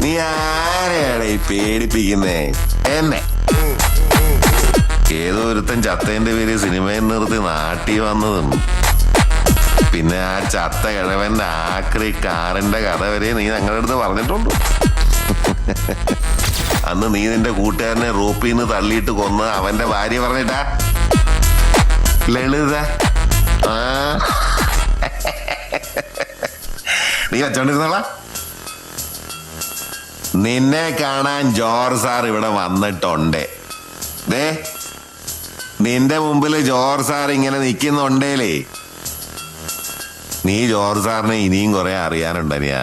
നീ ആരെയാണ് ഈ പേടിപ്പിക്കുന്നേ? എന്നെ ഏതോ ഒരുത്തൻ ചത്തേന്റെ പേര് സിനിമയിൽ നിർത്തി നാട്ടി വന്നതും പിന്നെ ആ ചത്ത കിഴവന്റെ ആക്രി കാറിന്റെ കഥ വരെ നീ ഞങ്ങളുടെ അടുത്ത് പറഞ്ഞിട്ടുണ്ട്. അന്ന് നീ നിന്റെ കൂട്ടുകാരനെ റോപ്പിൽ നിന്ന് തള്ളിയിട്ട് കൊന്ന് അവന്റെ ഭാര്യ പറഞ്ഞിട്ടാ ലളിത. ആ നീ വെച്ചോണ്ടിരുന്നോളാ. നിന്നെ കാണാൻ ജോർജ് സാർ ഇവിടെ വന്നിട്ടുണ്ട്. ദേ നിന്റെ മുമ്പിൽ ജോർജ് സാർ ഇങ്ങനെ നിൽക്കുന്നുണ്ടേലേ നീ ജോർജ് സാറിനെ ഇനിയും കുറെ അറിയാനുണ്ടനിയാ.